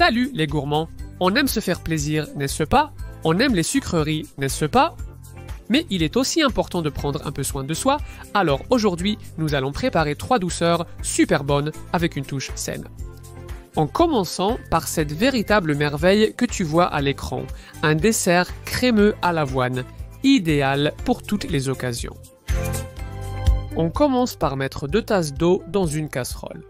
Salut les gourmands! On aime se faire plaisir, n'est-ce pas? On aime les sucreries, n'est-ce pas? Mais il est aussi important de prendre un peu soin de soi, alors aujourd'hui, nous allons préparer 3 douceurs super bonnes avec une touche saine. En commençant par cette véritable merveille que tu vois à l'écran, un dessert crémeux à l'avoine, idéal pour toutes les occasions. On commence par mettre 2 tasses d'eau dans une casserole.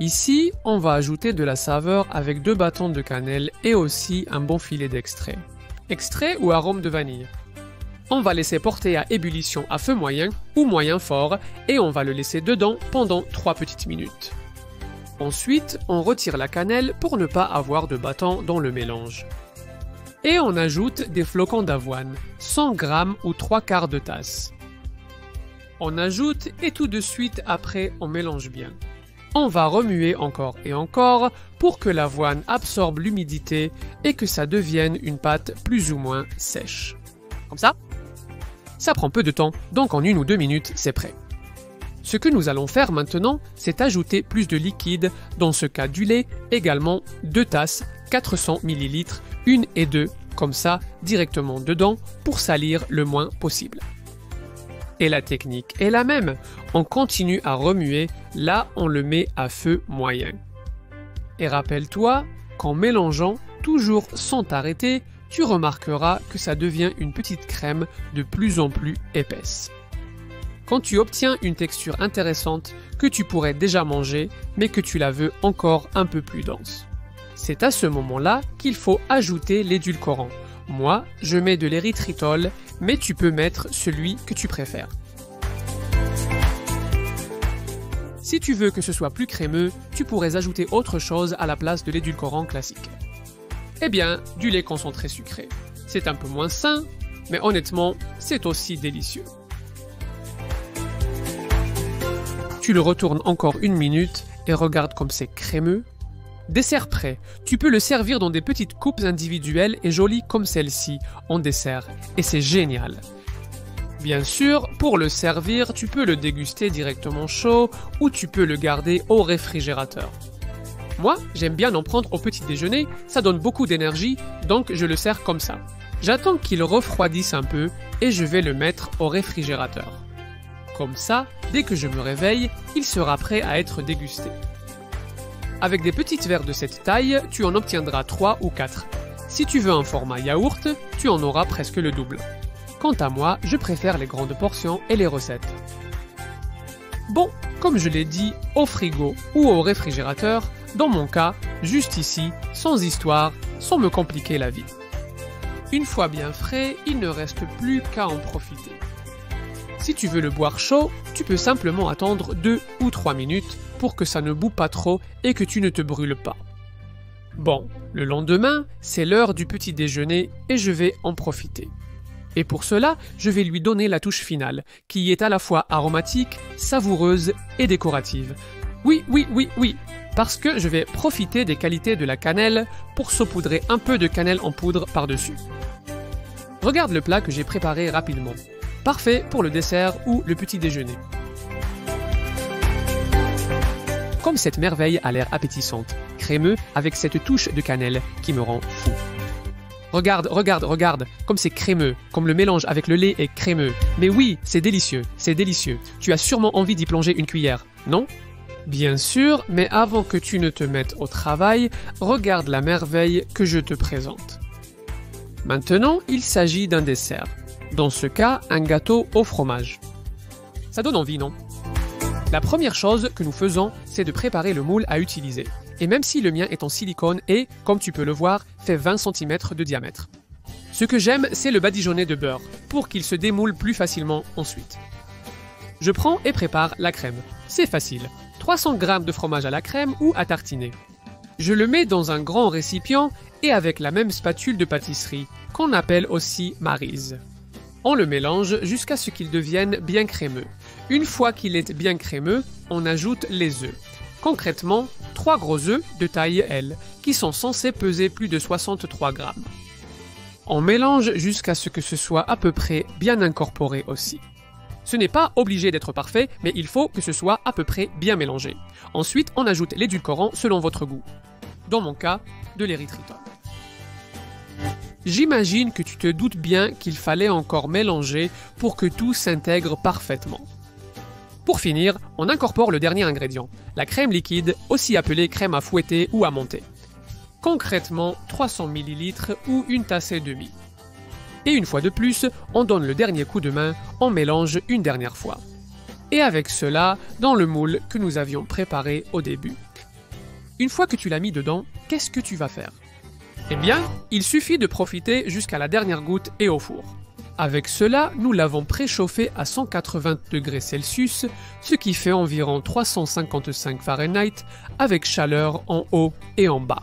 Ici, on va ajouter de la saveur avec 2 bâtons de cannelle et aussi un bon filet d'extrait. Extrait ou arôme de vanille. On va laisser porter à ébullition à feu moyen ou moyen fort et on va le laisser dedans pendant 3 petites minutes. Ensuite, on retire la cannelle pour ne pas avoir de bâtons dans le mélange. Et on ajoute des flocons d'avoine, 100 g ou 3/4 de tasse. On ajoute et tout de suite après on mélange bien. On va remuer encore et encore pour que l'avoine absorbe l'humidité et que ça devienne une pâte plus ou moins sèche. Comme ça? Ça prend peu de temps, donc en 1 ou 2 minutes, c'est prêt. Ce que nous allons faire maintenant, c'est ajouter plus de liquide, dans ce cas du lait, également 2 tasses, 400 ml, 1 et 2, comme ça, directement dedans, pour salir le moins possible. Et la technique est la même, on continue à remuer, là on le met à feu moyen. Et rappelle-toi qu'en mélangeant, toujours sans t'arrêter, tu remarqueras que ça devient une petite crème de plus en plus épaisse. Quand tu obtiens une texture intéressante que tu pourrais déjà manger, mais que tu la veux encore un peu plus dense. C'est à ce moment-là qu'il faut ajouter l'édulcorant. Moi, je mets de l'érythritol, mais tu peux mettre celui que tu préfères. Si tu veux que ce soit plus crémeux, tu pourrais ajouter autre chose à la place de l'édulcorant classique. Eh bien, du lait concentré sucré. C'est un peu moins sain, mais honnêtement, c'est aussi délicieux. Tu le retournes encore 1 minute et regarde comme c'est crémeux. Dessert prêt, tu peux le servir dans des petites coupes individuelles et jolies comme celle-ci, en dessert, et c'est génial. Bien sûr, pour le servir, tu peux le déguster directement chaud ou tu peux le garder au réfrigérateur. Moi, j'aime bien en prendre au petit déjeuner, ça donne beaucoup d'énergie, donc je le sers comme ça. J'attends qu'il refroidisse un peu et je vais le mettre au réfrigérateur. Comme ça, dès que je me réveille, il sera prêt à être dégusté. Avec des petites verres de cette taille, tu en obtiendras 3 ou 4. Si tu veux un format yaourt, tu en auras presque le double. Quant à moi, je préfère les grandes portions et les recettes. Bon, comme je l'ai dit, au frigo ou au réfrigérateur, dans mon cas, juste ici, sans histoire, sans me compliquer la vie. Une fois bien frais, il ne reste plus qu'à en profiter. Si tu veux le boire chaud, tu peux simplement attendre 2 ou 3 minutes pour que ça ne bout pas trop et que tu ne te brûles pas. Bon, le lendemain, c'est l'heure du petit déjeuner et je vais en profiter. Et pour cela, je vais lui donner la touche finale, qui est à la fois aromatique, savoureuse et décorative. Oui, parce que je vais profiter des qualités de la cannelle pour saupoudrer un peu de cannelle en poudre par-dessus. Regarde le plat que j'ai préparé rapidement. Parfait pour le dessert ou le petit déjeuner. Comme cette merveille a l'air appétissante, crémeux avec cette touche de cannelle qui me rend fou. Regarde, comme c'est crémeux, comme le mélange avec le lait est crémeux. Mais oui, c'est délicieux. Tu as sûrement envie d'y plonger une cuillère, non? Bien sûr, mais avant que tu ne te mettes au travail, regarde la merveille que je te présente. Maintenant, il s'agit d'un dessert. Dans ce cas, un gâteau au fromage. Ça donne envie, non? La première chose que nous faisons, c'est de préparer le moule à utiliser. Et même si le mien est en silicone et, comme tu peux le voir, fait 20 cm de diamètre. Ce que j'aime, c'est le badigeonner de beurre, pour qu'il se démoule plus facilement ensuite. Je prends et prépare la crème. C'est facile. 300 g de fromage à la crème ou à tartiner. Je le mets dans un grand récipient et avec la même spatule de pâtisserie, qu'on appelle aussi maryse. On le mélange jusqu'à ce qu'il devienne bien crémeux. Une fois qu'il est bien crémeux, on ajoute les œufs. Concrètement, 3 gros œufs de taille L, qui sont censés peser plus de 63 g. On mélange jusqu'à ce que ce soit à peu près bien incorporé aussi. Ce n'est pas obligé d'être parfait, mais il faut que ce soit à peu près bien mélangé. Ensuite, on ajoute l'édulcorant selon votre goût. dans mon cas, de l'érythritol. J'imagine que tu te doutes bien qu'il fallait encore mélanger pour que tout s'intègre parfaitement. Pour finir, on incorpore le dernier ingrédient, la crème liquide, aussi appelée crème à fouetter ou à monter. Concrètement, 300 ml ou une tasse et demie. Et une fois de plus, on donne le dernier coup de main, on mélange une dernière fois. Et avec cela, dans le moule que nous avions préparé au début. Une fois que tu l'as mis dedans, qu'est-ce que tu vas faire? Eh bien, il suffit de profiter jusqu'à la dernière goutte et au four. Avec cela, nous l'avons préchauffé à 180 degrés Celsius, ce qui fait environ 355 Fahrenheit, avec chaleur en haut et en bas.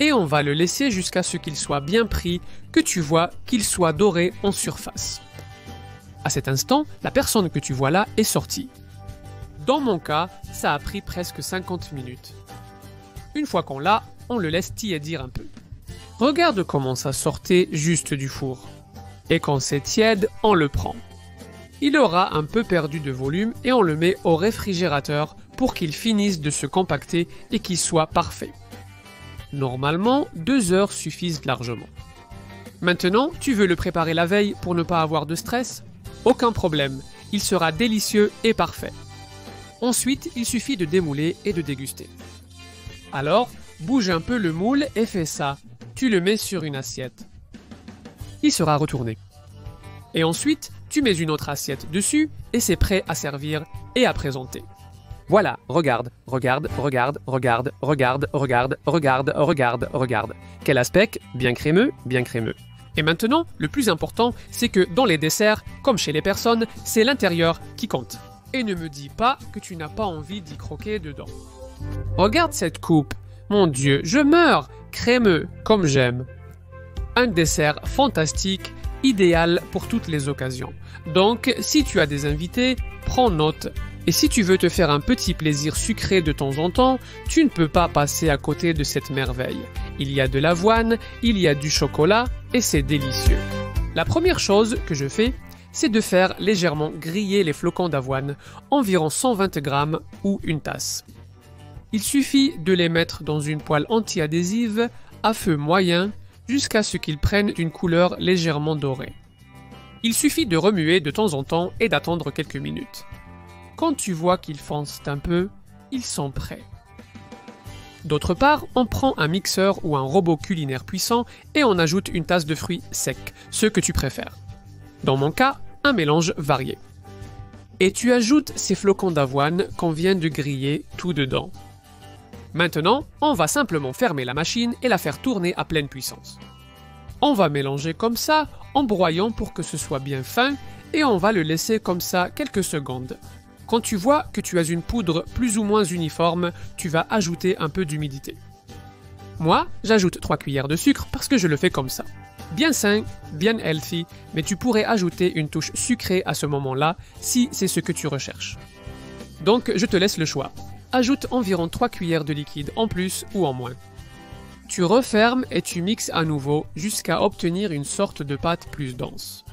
Et on va le laisser jusqu'à ce qu'il soit bien pris, que tu vois qu'il soit doré en surface. À cet instant, la personne que tu vois là est sortie. Dans mon cas, ça a pris presque 50 minutes. Une fois qu'on l'a, on le laisse tiédir un peu. Regarde comment ça sortait juste du four. Et quand c'est tiède, on le prend. Il aura un peu perdu de volume et on le met au réfrigérateur pour qu'il finisse de se compacter et qu'il soit parfait. Normalement, 2 heures suffisent largement. Maintenant, tu veux le préparer la veille pour ne pas avoir de stress? Aucun problème, il sera délicieux et parfait. Ensuite, il suffit de démouler et de déguster. Alors, bouge un peu le moule et fais ça. Tu le mets sur une assiette. Il sera retourné. Et ensuite, tu mets une autre assiette dessus et c'est prêt à servir et à présenter. Voilà, regarde. Quel aspect, bien crémeux, bien crémeux. Et maintenant, le plus important, c'est que dans les desserts, comme chez les personnes, c'est l'intérieur qui compte. Et ne me dis pas que tu n'as pas envie d'y croquer dedans. Regarde cette coupe. Mon Dieu, je meurs! Crémeux, comme j'aime. Un dessert fantastique, idéal pour toutes les occasions. Donc, si tu as des invités, prends note. Et si tu veux te faire un petit plaisir sucré de temps en temps, tu ne peux pas passer à côté de cette merveille. Il y a de l'avoine, il y a du chocolat, et c'est délicieux. La première chose que je fais, c'est de faire légèrement griller les flocons d'avoine, environ 120 grammes ou une tasse. Il suffit de les mettre dans une poêle anti-adhésive à feu moyen jusqu'à ce qu'ils prennent une couleur légèrement dorée. Il suffit de remuer de temps en temps et d'attendre quelques minutes. Quand tu vois qu'ils foncent un peu, ils sont prêts. D'autre part, on prend un mixeur ou un robot culinaire puissant et on ajoute une tasse de fruits secs, ceux que tu préfères. Dans mon cas, un mélange varié. Et tu ajoutes ces flocons d'avoine qu'on vient de griller tout dedans. Maintenant, on va simplement fermer la machine et la faire tourner à pleine puissance. On va mélanger comme ça, en broyant pour que ce soit bien fin, et on va le laisser comme ça quelques secondes. Quand tu vois que tu as une poudre plus ou moins uniforme, tu vas ajouter un peu d'humidité. Moi, j'ajoute 3 cuillères de sucre parce que je le fais comme ça. Bien sain, bien healthy, mais tu pourrais ajouter une touche sucrée à ce moment-là si c'est ce que tu recherches. Donc, je te laisse le choix. Ajoute environ 3 cuillères de liquide en plus ou en moins. Tu refermes et tu mixes à nouveau jusqu'à obtenir une sorte de pâte plus dense.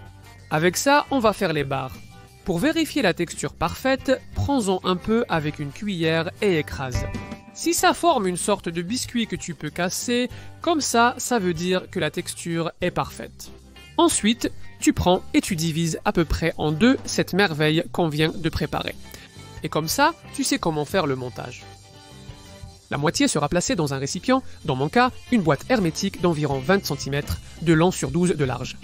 Avec ça, on va faire les barres. Pour vérifier la texture parfaite, prends-en un peu avec une cuillère et écrase. Si ça forme une sorte de biscuit que tu peux casser, comme ça veut dire que la texture est parfaite. Ensuite, tu prends et tu divises à peu près en deux cette merveille qu'on vient de préparer. Et comme ça, tu sais comment faire le montage. La moitié sera placée dans un récipient, dans mon cas, une boîte hermétique d'environ 20 cm de long sur 12 de large.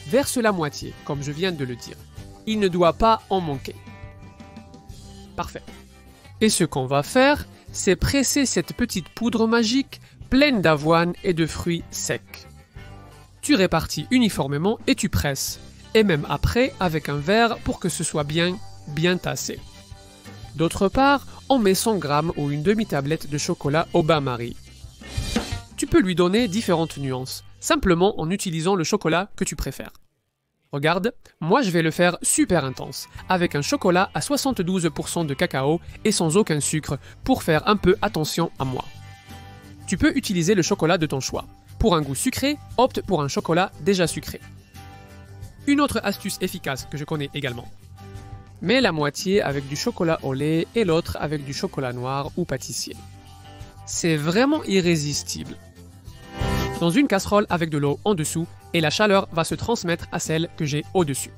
Verse la moitié, comme je viens de le dire. Il ne doit pas en manquer. Parfait. Et ce qu'on va faire, c'est presser cette petite poudre magique pleine d'avoine et de fruits secs. Tu répartis uniformément et tu presses, et même après avec un verre pour que ce soit bien tassé. D'autre part, on met 100 g ou une demi-tablette de chocolat au bain-marie. Tu peux lui donner différentes nuances, simplement en utilisant le chocolat que tu préfères. Regarde, moi je vais le faire super intense, avec un chocolat à 72% de cacao et sans aucun sucre, pour faire un peu attention à moi. Tu peux utiliser le chocolat de ton choix. Pour un goût sucré, opte pour un chocolat déjà sucré. Une autre astuce efficace que je connais également. Mets la moitié avec du chocolat au lait et l'autre avec du chocolat noir ou pâtissier. c'est vraiment irrésistible. Dans une casserole avec de l'eau en dessous et la chaleur va se transmettre à celle que j'ai au-dessus.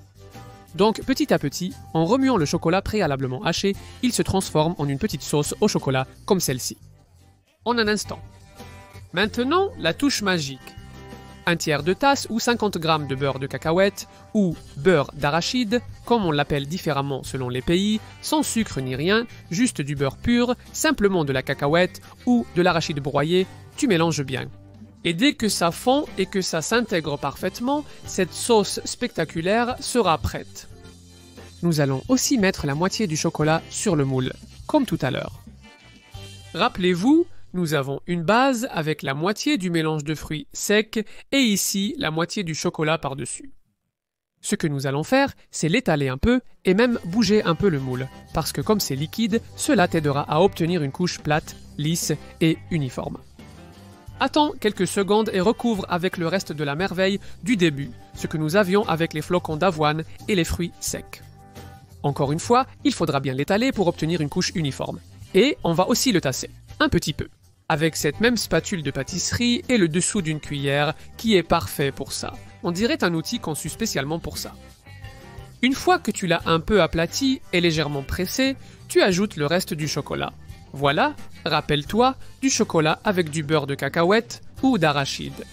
Donc petit à petit, en remuant le chocolat préalablement haché, il se transforme en une petite sauce au chocolat comme celle-ci. En un instant. Maintenant, la touche magique. 1/3 de tasse ou 50 g de beurre de cacahuète ou beurre d'arachide, comme on l'appelle différemment selon les pays, sans sucre ni rien, juste du beurre pur, simplement de la cacahuète ou de l'arachide broyé, tu mélanges bien. Et dès que ça fond et que ça s'intègre parfaitement, cette sauce spectaculaire sera prête. Nous allons aussi mettre la moitié du chocolat sur le moule, comme tout à l'heure. Rappelez-vous, nous avons une base avec la moitié du mélange de fruits secs et ici la moitié du chocolat par-dessus. Ce que nous allons faire, c'est l'étaler un peu et même bouger un peu le moule, parce que comme c'est liquide, cela t'aidera à obtenir une couche plate, lisse et uniforme. Attends quelques secondes et recouvre avec le reste de la merveille du début, ce que nous avions avec les flocons d'avoine et les fruits secs. Encore une fois, il faudra bien l'étaler pour obtenir une couche uniforme. Et on va aussi le tasser, un petit peu, avec cette même spatule de pâtisserie et le dessous d'une cuillère qui est parfait pour ça. On dirait un outil conçu spécialement pour ça. Une fois que tu l'as un peu aplati et légèrement pressé, tu ajoutes le reste du chocolat. Voilà, rappelle-toi, du chocolat avec du beurre de cacahuète ou d'arachide.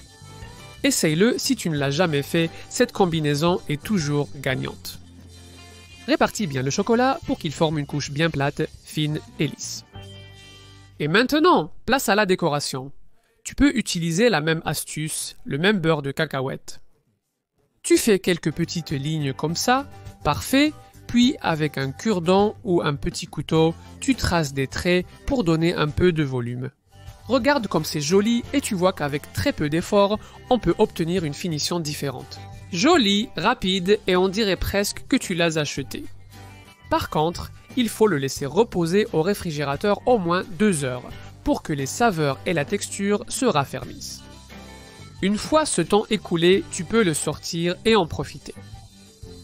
Essaye-le si tu ne l'as jamais fait, cette combinaison est toujours gagnante. Répartis bien le chocolat pour qu'il forme une couche bien plate, fine et lisse. Et maintenant, place à la décoration. Tu peux utiliser la même astuce, le même beurre de cacahuète. Tu fais quelques petites lignes comme ça, parfait, puis avec un cure-dent ou un petit couteau, tu traces des traits pour donner un peu de volume. Regarde comme c'est joli et tu vois qu'avec très peu d'efforts, on peut obtenir une finition différente. Joli, rapide et on dirait presque que tu l'as acheté. Par contre, il faut le laisser reposer au réfrigérateur au moins 2 heures pour que les saveurs et la texture se raffermissent. Une fois ce temps écoulé, tu peux le sortir et en profiter.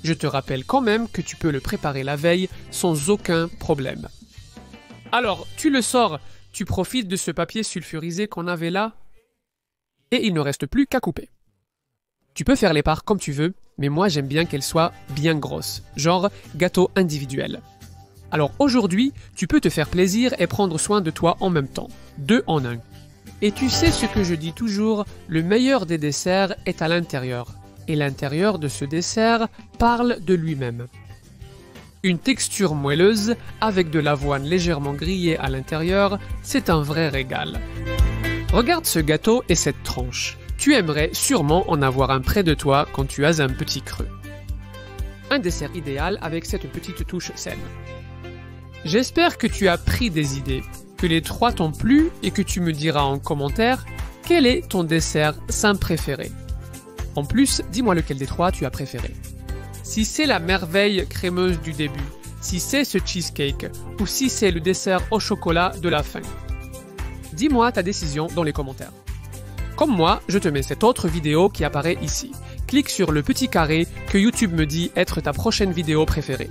Je te rappelle quand même que tu peux le préparer la veille sans aucun problème. Alors, tu le sors, tu profites de ce papier sulfurisé qu'on avait là et il ne reste plus qu'à couper. Tu peux faire les parts comme tu veux, mais moi j'aime bien qu'elles soient bien grosses, genre gâteau individuel. Alors aujourd'hui, tu peux te faire plaisir et prendre soin de toi en même temps, 2 en 1. Et tu sais ce que je dis toujours, le meilleur des desserts est à l'intérieur. Et l'intérieur de ce dessert parle de lui-même. Une texture moelleuse avec de l'avoine légèrement grillée à l'intérieur, c'est un vrai régal. Regarde ce gâteau et cette tranche. Tu aimerais sûrement en avoir un près de toi quand tu as un petit creux. Un dessert idéal avec cette petite touche saine. J'espère que tu as pris des idées, que les 3 t'ont plu et que tu me diras en commentaire quel est ton dessert sain préféré. En plus, dis-moi lequel des 3 tu as préféré. Si c'est la merveille crémeuse du début, si c'est ce cheesecake, ou si c'est le dessert au chocolat de la fin. Dis-moi ta décision dans les commentaires. Comme moi, je te mets cette autre vidéo qui apparaît ici. Clique sur le petit carré que YouTube me dit être ta prochaine vidéo préférée.